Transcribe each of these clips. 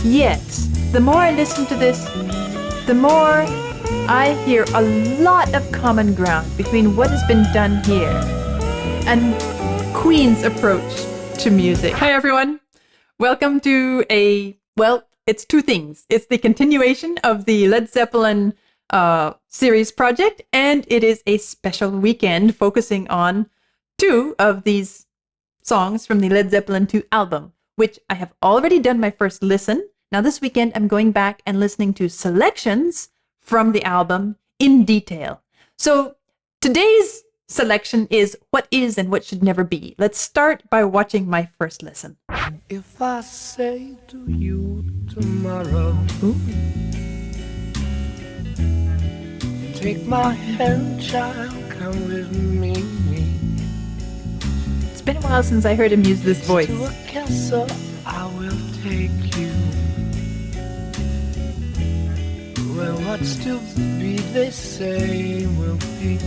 Yet, the more I listen to this, the more I hear a lot of common ground between what has been done here and Queen's approach to music. Hi everyone, welcome to it's two things. It's the continuation of the Led Zeppelin series project, and it is a special weekend focusing on two of these songs from the Led Zeppelin 2 album, which I have already done my first listen. Now this weekend, I'm going back and listening to selections from the album in detail. So today's selection is What Is and What Should Never Be. Let's start by watching my first listen. If I say to you tomorrow, Ooh. Take my hand, child, come with me It's been a while since I heard him use this voice. to a castle, I will take you where what's to be, they say, will be.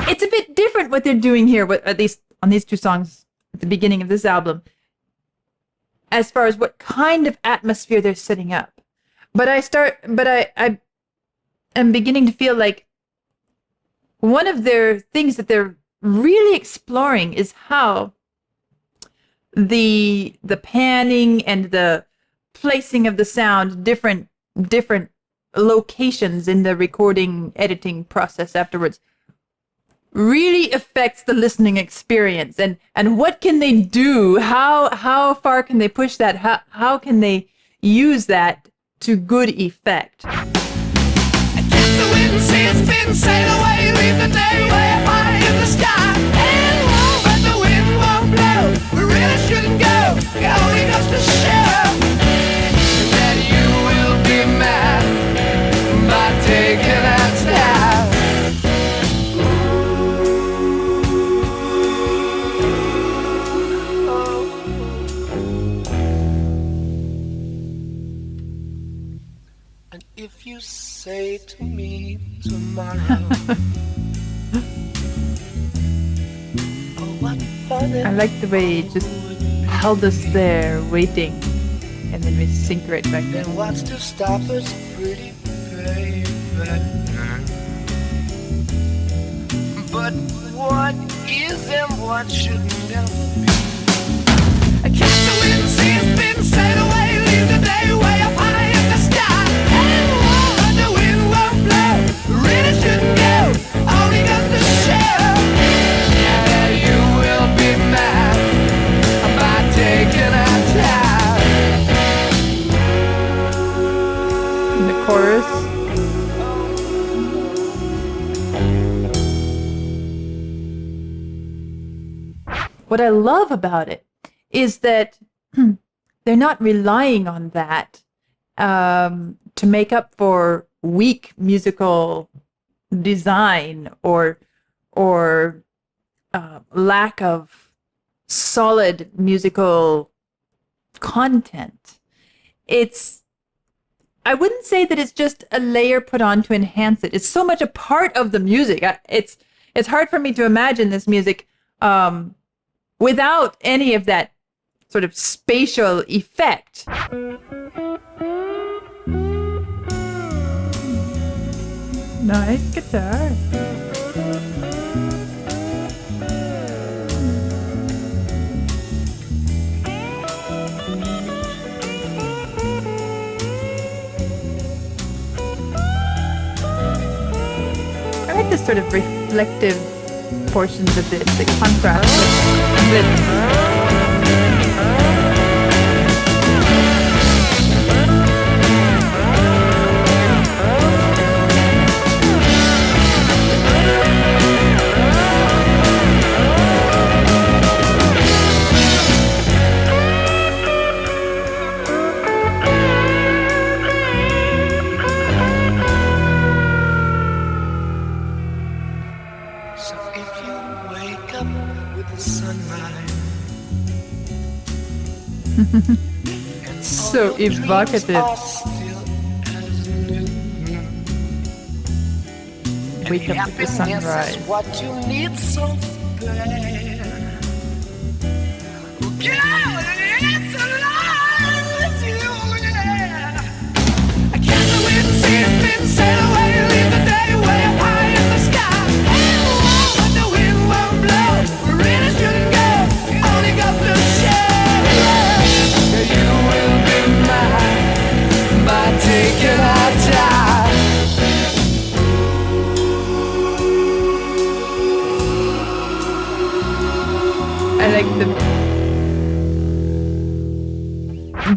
It's a bit different what they're doing here, at least on these two songs at the beginning of this album, as far as what kind of atmosphere they're setting up. But I am beginning to feel like one of their things that they're really exploring is how the panning and the placing of the sound, different locations in the recording editing process afterwards, really affects the listening experience. And what can they do? How far can they push that? How can they use that to good effect? Against the wind, see it's been sail away, leave the day way up high in the sky. And won't, but the wind won't blow. We really shouldn't go. It only goes to show that you will be mad by taking that style. And if you say to me tomorrow, oh, what fun it I like the way it just held us there waiting, and then we sink right back in. then what's to stop us, pretty baby? But what is and what should never be? Catch the wind, see it's been sail away, leave the day way up high in the sky. And won't, but the wind won't blow. Really shouldn't go, only goes to show that you will be mad by taking our time. In the chorus, what I love about it is that they're not relying on that to make up for weak musical design or lack of solid musical content. I wouldn't say that it's just a layer put on to enhance it. It's so much a part of the music. It's hard for me to imagine this music without any of that sort of spatial effect. Nice guitar. I like this sort of reflective portions of this, the contrast with So if you wake up with the sunrise and So all your dreams evocative. are still as new, Wake up with the happiness sunrise. is what you need so bad. Girl, it's alive with you, yeah.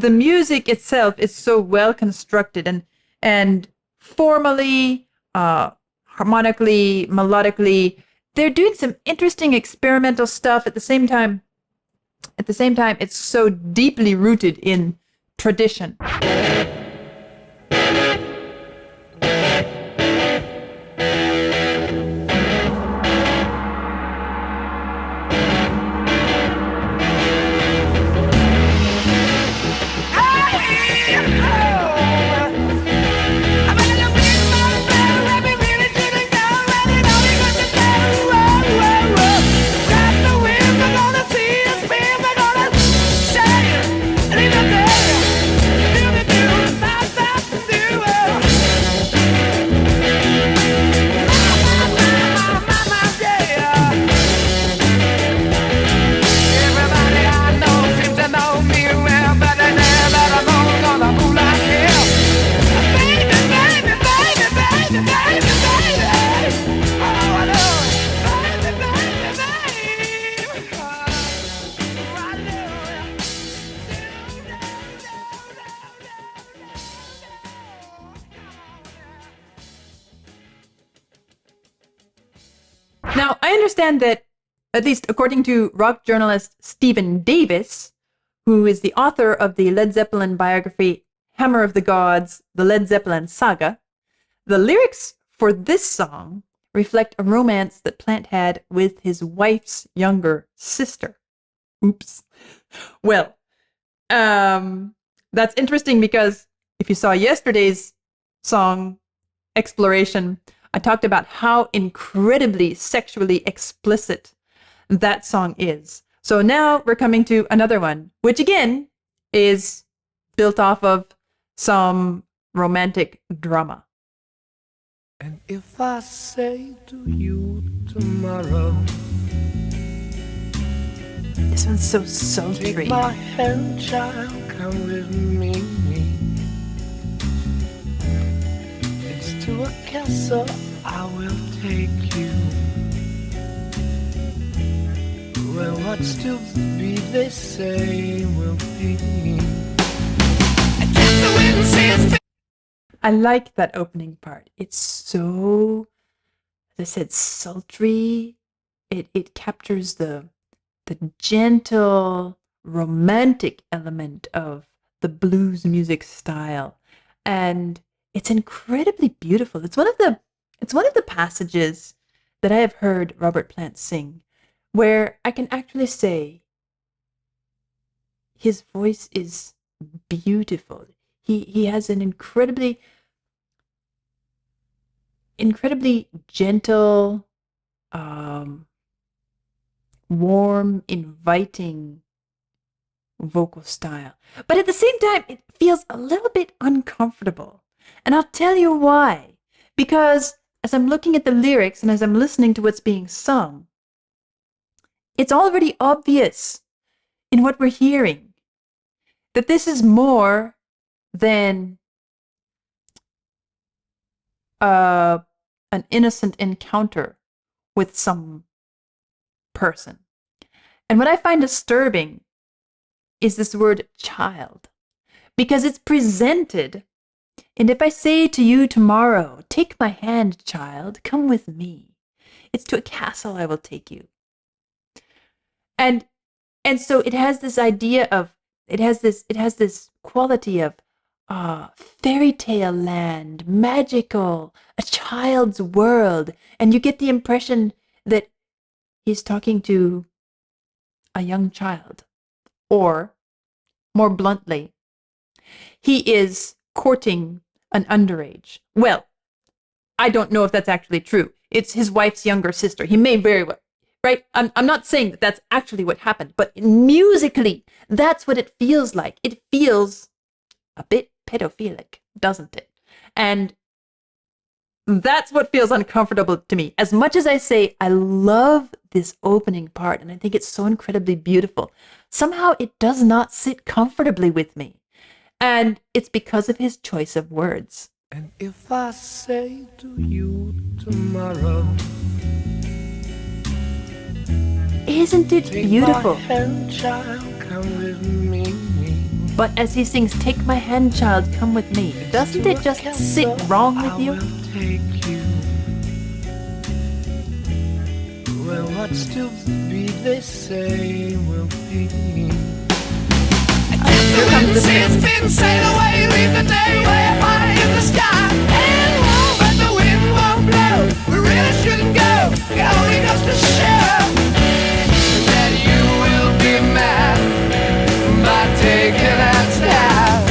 the music itself is so well constructed and formally, harmonically, melodically, they're doing some interesting experimental stuff at the same time. At the same time, it's so deeply rooted in tradition. Now, I understand that, at least according to rock journalist Stephen Davis, who is the author of the Led Zeppelin biography Hammer of the Gods, the Led Zeppelin Saga, the lyrics for this song reflect a romance that Plant had with his wife's younger sister. Oops. Well, that's interesting because if you saw yesterday's song, Exploration, I talked about how incredibly sexually explicit that song is. So now we're coming to another one, which again is built off of some romantic drama. And if I say to you tomorrow, This one's so sultry. take my hand, child, come with me. It's to a castle I will take you, where what's to be, they say, will be. I guess the wind says. I like that opening part. It's so, as I said, sultry. It captures the gentle, romantic element of the blues music style, and it's incredibly beautiful. It's one of the passages that I have heard Robert Plant sing where I can actually say his voice is beautiful. He has an incredibly gentle, warm, inviting vocal style. But at the same time, it feels a little bit uncomfortable. And I'll tell you why. Because as I'm looking at the lyrics and as I'm listening to what's being sung, it's already obvious in what we're hearing that this is more than an innocent encounter with some person. And what I find disturbing is this word child, because it's presented, and if I say to you tomorrow, take my hand, child, come with me, it's to a castle I will take you. And so it has this idea of, it has this quality of fairy tale land, magical, a child's world, and you get the impression that he's talking to a young child, or more bluntly, he is courting an underage. Well, I don't know if that's actually true. It's his wife's younger sister. He may very well, right? I'm not saying that that's actually what happened, but musically, that's what it feels like. It feels a bit pedophilic, doesn't it? And that's what feels uncomfortable to me. As much as I say I love this opening part and I think it's so incredibly beautiful, somehow it does not sit comfortably with me. And it's because of his choice of words. And if I say to you tomorrow, Isn't it take beautiful? my hand, child, come with me. But as he sings, "Take my hand, child, come with me," doesn't it just sit wrong with you? Where what's to be, they say, will be. Here comes the Sea spin, sail away, leave the day way up high in the sky. And won't, but the wind won't blow. We really shouldn't go. It only goes to show that you will be mad by taking that step.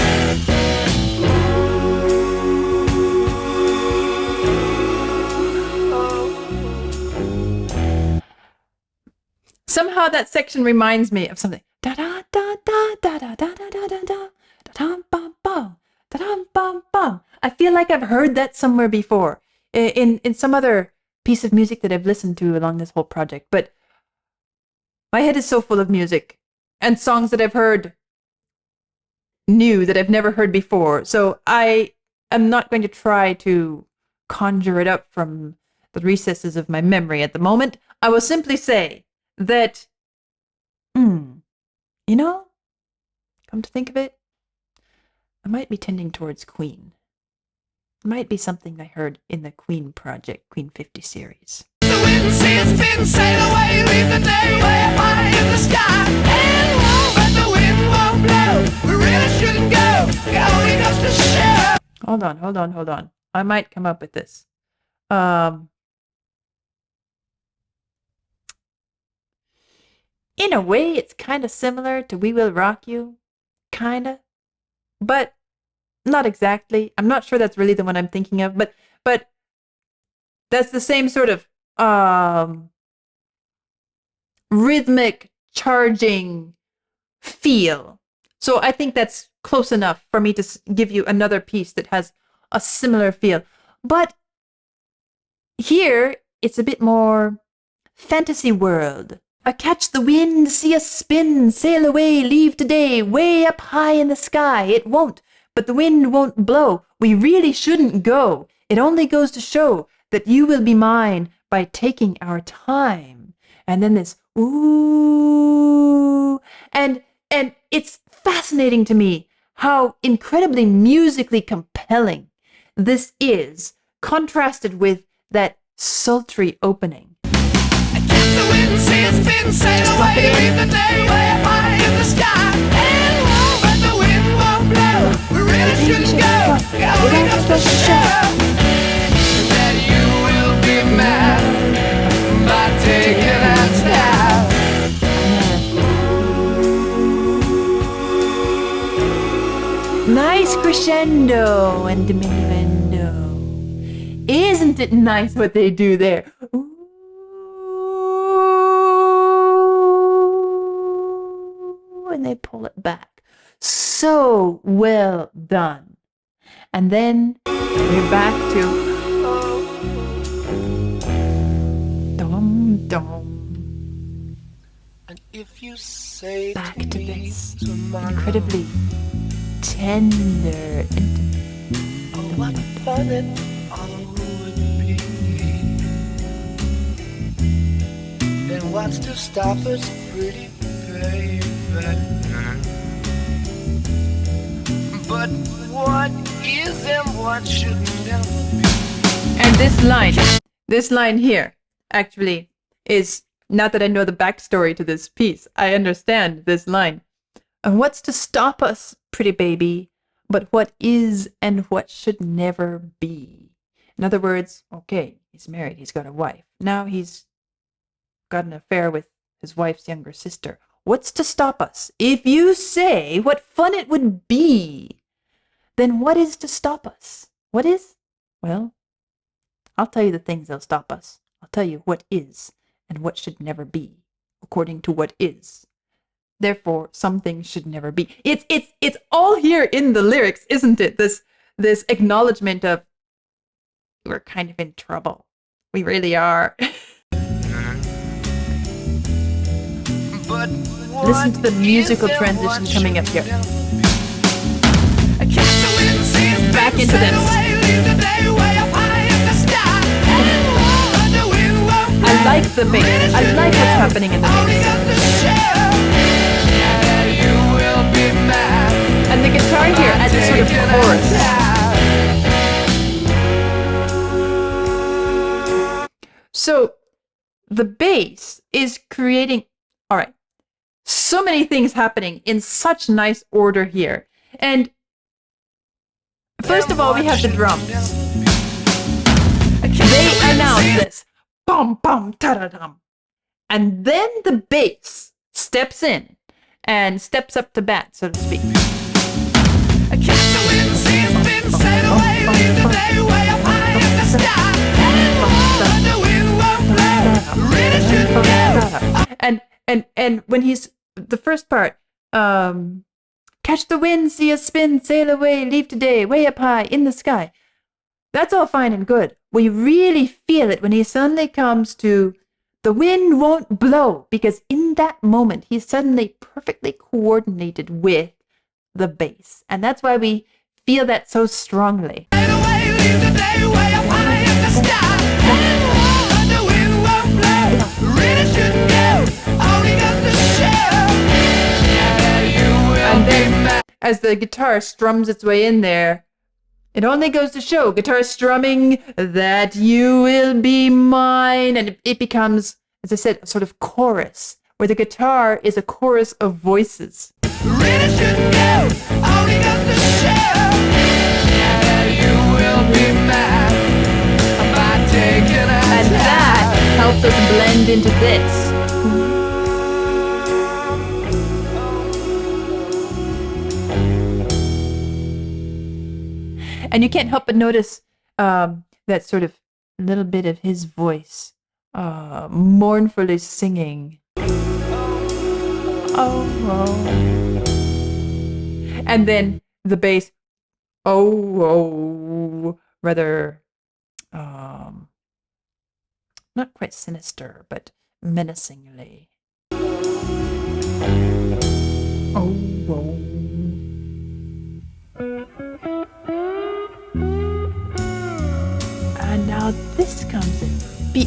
Somehow that section reminds me of something. Da da da da da da da da da da da da bum bum da dum bum bum. I feel like I've heard that somewhere before in some other piece of music that I've listened to along this whole project. But my head is so full of music and songs that I've heard new that I've never heard before. So I am not going to try to conjure it up from the recesses of my memory at the moment. I will simply say that, you know, come to think of it, I might be tending towards Queen. It might be something I heard in the Queen project, Queen 50 series. The wind sails spin, sail away, leave the day way up high in the sky. And won't, but the wind won't blow. We really shouldn't go. It only goes to show. Hold on. I might come up with this. In a way, it's kind of similar to We Will Rock You. Kinda. But not exactly. I'm not sure that's really the one I'm thinking of, but that's the same sort of rhythmic charging feel. So I think that's close enough for me to give you another piece that has a similar feel. But here, it's a bit more fantasy world. I catch the wind, see us spin, sail away, leave today, way up high in the sky. It won't, but the wind won't blow. We really shouldn't go. It only goes to show that you will be mine by taking our time. And then this ooh, and it's fascinating to me how incredibly musically compelling this is, contrasted with that sultry opening. The wind sails spin, sail away, leave the day way up high in the sky. And won't, but the wind won't blow. We really shouldn't go. It only goes to show that you will be mad by taking that step. Nice crescendo and diminuendo. Isn't it nice what they do there? Ooh. And they pull it back. So well done. And then we're back to dum dum. And if you say Back to to me this tomorrow, incredibly tender, intimate. oh, what fun it all would be. Then what's to stop us, pretty baby? But what is and what should never be? And this line here, actually, is, now that I know the backstory to this piece, I understand this line. And what's to stop us, pretty baby, but what is and what should never be? In other words, okay, he's married, he's got a wife. Now he's got an affair with his wife's younger sister. What's to stop us? If you say what fun it would be, then what is to stop us? What is? Well, I'll tell you the things that'll stop us. I'll tell you what is and what should never be, according to what is. Therefore, some things should never be. It's all here in the lyrics, isn't it? This acknowledgement of we're kind of in trouble. We really are. But Listen to the musical transition coming up here. Back into this. I like the bass. I like what's happening in the bass. You will be mad this sort of chorus. So the bass is creating, all right, so many things happening in such nice order here. And first of all, we have the drums. They announce this, bum bum ta-da-dum. And then the bass steps in and steps up to bat, so to speak. And when he's the first part, catch the wind, see us spin, sail away, leave today, way up high in the sky. That's all fine and good. We really feel it when he suddenly comes to the wind won't blow, because in that moment he's suddenly perfectly coordinated with the bass, and that's why we feel that so strongly. And then as the guitar strums its way in there, it only goes to show, guitar strumming, that you will be mine. And it becomes, as I said, a sort of chorus, where the guitar is a chorus of voices. And that helps us blend into this. And you can't help but notice that sort of little bit of his voice mournfully singing. Oh, oh. And then the bass, oh, oh, rather, not quite sinister, but menacingly. Oh, oh. And now this comes in.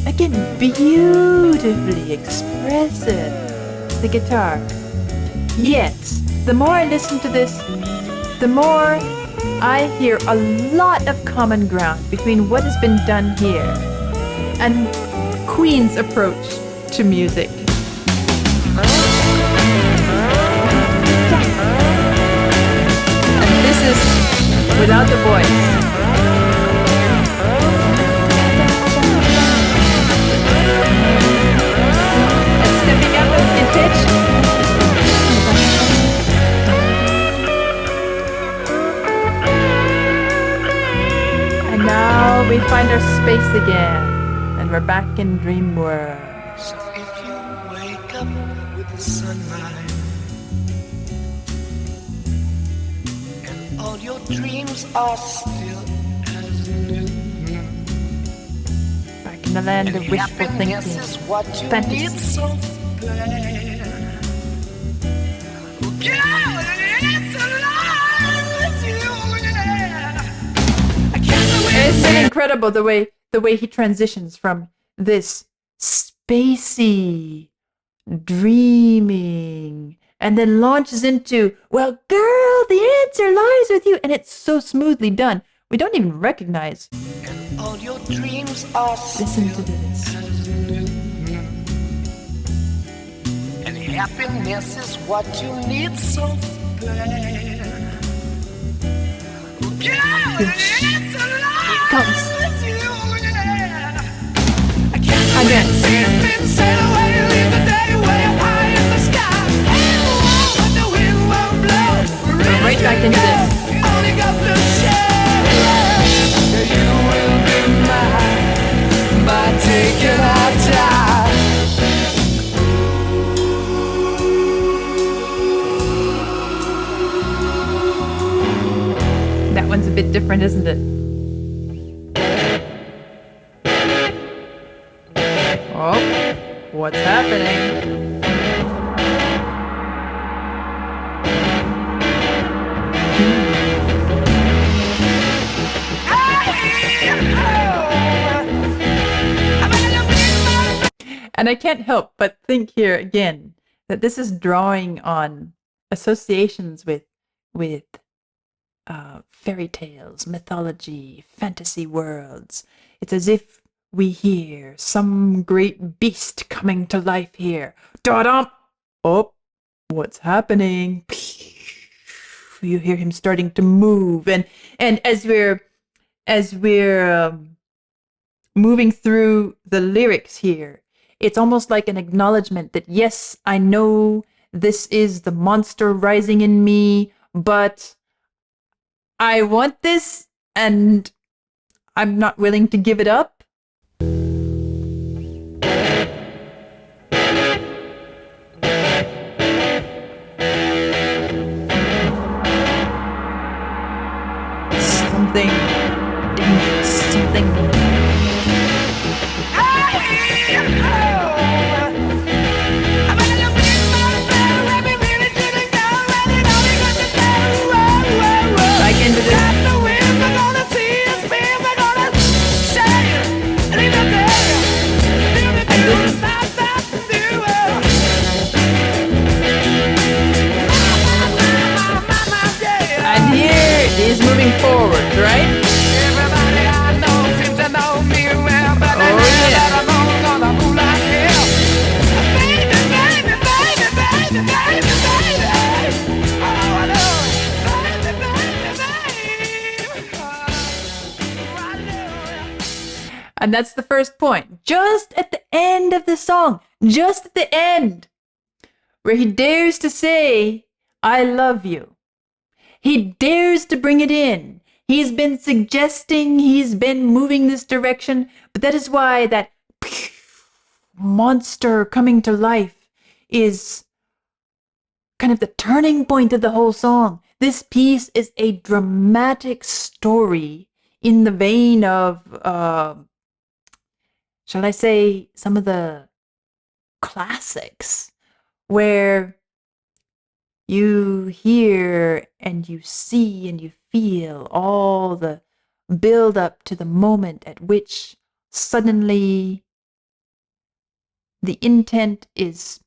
Again, beautifully expressive. The guitar. Yes, the more I listen to this, the more I hear a lot of common ground between what has been done here and Queen's approach to music. And this is without the voice. And now we find our space again, and we're back in dream world. So if you wake up with the sunlight and all your dreams are still as new, Back in the land of wishful thinking, is what you fantasy. need so bad. Girl, it's alive with you, yeah. I can't It's incredible the way he transitions from this spacey, dreaming, and then launches into, well, girl, the answer lies with you, and it's so smoothly done. We don't even recognize. And all your dreams are Listen to this. as new. And happiness is what you need so bad. Girl, it's alive Here it comes. with you, yeah. Again. Sail away, leave the day way up high in the sky. And the wind won't blow. We're right back into this. Only got to share. You will be mine by taking our time. That one's a bit different, isn't it? Oh, what's happening? And I can't help but think here again that this is drawing on associations with fairy tales, mythology, fantasy worlds. It's as if we hear some great beast coming to life here. Da-dum! Oh, what's happening? You hear him starting to move, and as we're moving through the lyrics here, it's almost like an acknowledgement that yes, I know this is the monster rising in me, but I want this, and I'm not willing to give it up. Something dangerous, something. Back into this. And here is moving forward, right? Everybody I know seems to know me well, but I know gonna move like hell. Baby, baby, baby, baby, baby, baby. Oh, I know it. Baby, baby, baby. Oh, I know it. And that's the first point. Just at the end of the song, just at the end, where he dares to say, I love you. He dares to bring it in. He's been suggesting, he's been moving this direction, but that is why that monster coming to life is kind of the turning point of the whole song. This piece is a dramatic story in the vein of, shall I say, some of the classics, where you hear and you see and you feel all the build up to the moment at which suddenly the intent is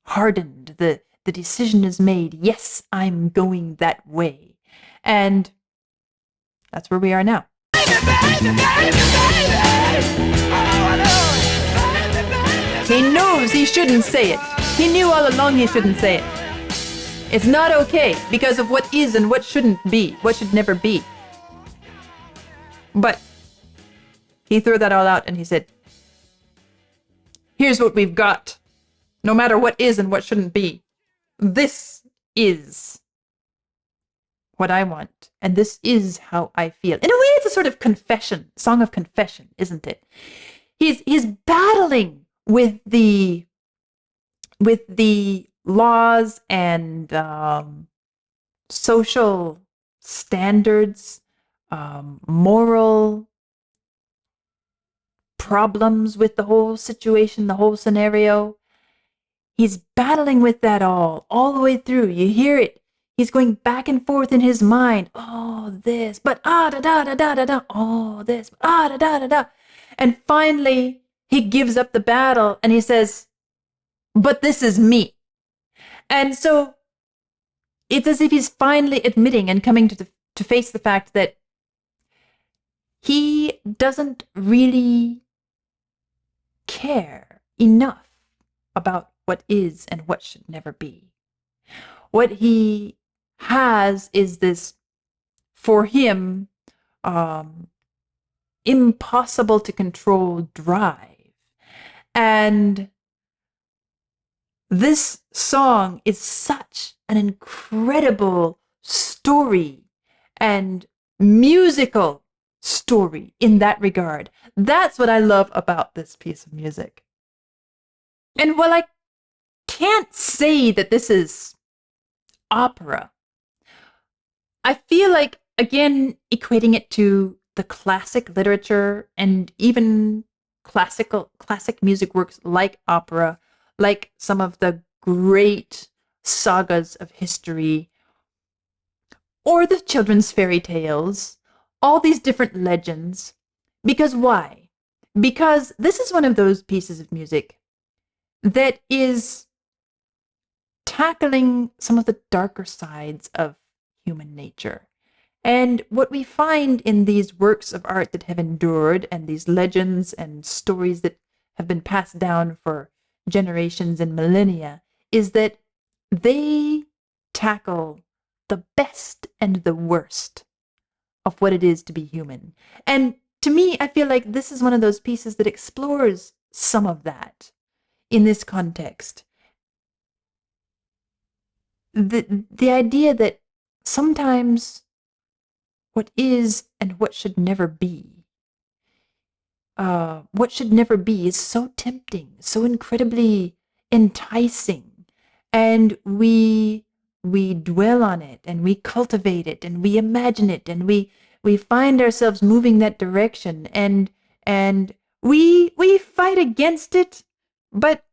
hardened, the decision is made. Yes, I'm going that way. And that's where we are now. He knows he shouldn't say it. He knew all along he shouldn't say it. It's not okay because of what is and what shouldn't be, what should never be. But he threw that all out and he said, here's what we've got. No matter what is and what shouldn't be, this is what I want. And this is how I feel. In a way, it's a sort of confession, song of confession, isn't it? He's battling with the laws and social standards, moral problems with the whole situation, the whole scenario. He's battling with that all the way through. You hear it. He's going back and forth in his mind. Oh, this, but da da da da da da. Oh, this, da da da da. And finally, he gives up the battle and he says, but this is me. And so it's as if he's finally admitting and coming to face the fact that he doesn't really care enough about what is and what should never be. What he has is this, for him, impossible to control drive. And this song is such an incredible story and musical story in that regard. That's what I love about this piece of music. And while I can't say that this is opera, I feel like, again, equating it to the classic literature and even classic music works like opera, like some of the great sagas of history, or the children's fairy tales, all these different legends. Because why? Because this is one of those pieces of music that is tackling some of the darker sides of human nature. And what we find in these works of art that have endured, and these legends and stories that have been passed down for generations and millennia, is that they tackle the best and the worst of what it is to be human. And to me, I feel like this is one of those pieces that explores some of that in this context. The idea that sometimes what is and what should never be, is so tempting, so incredibly enticing, and we dwell on it, and we cultivate it, and we imagine it, and we find ourselves moving that direction, and we fight against it, but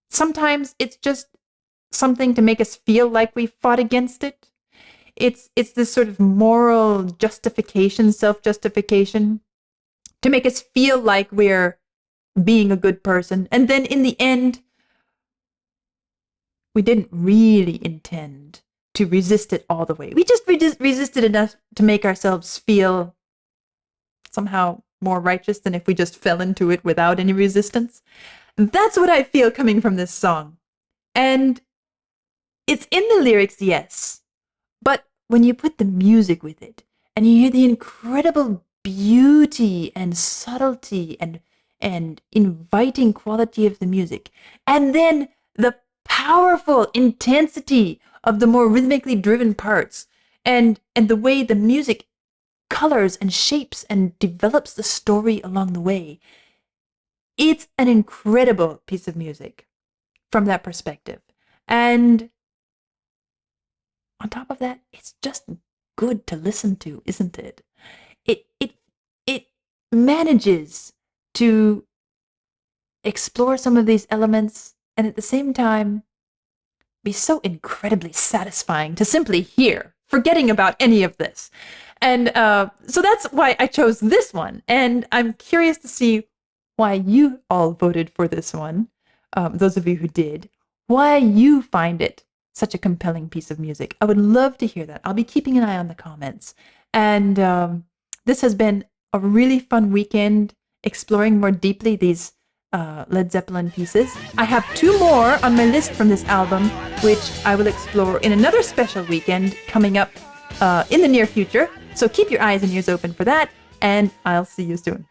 sometimes it's just something to make us feel like we fought against it. It's this sort of moral justification, self-justification, to make us feel like we're being a good person. And then in the end, we didn't really intend to resist it all the way. We just resisted enough to make ourselves feel somehow more righteous than if we just fell into it without any resistance. That's what I feel coming from this song. And it's in the lyrics, yes. But when you put the music with it, and you hear the incredible beauty and subtlety and inviting quality of the music, and then the powerful intensity of the more rhythmically driven parts, and the way the music colors and shapes and develops the story along the way, it's an incredible piece of music from that perspective. And on top of that, it's just good to listen to, isn't it? It manages to explore some of these elements and at the same time be so incredibly satisfying to simply hear, forgetting about any of this. And so that's why I chose this one. And I'm curious to see why you all voted for this one, those of you who did, why you find it such a compelling piece of music. I would love to hear that. I'll be keeping an eye on the comments. And this has been a really fun weekend exploring more deeply these Led Zeppelin pieces. I have 2 more on my list from this album, which I will explore in another special weekend coming up in the near future. So keep your eyes and ears open for that, and I'll see you soon.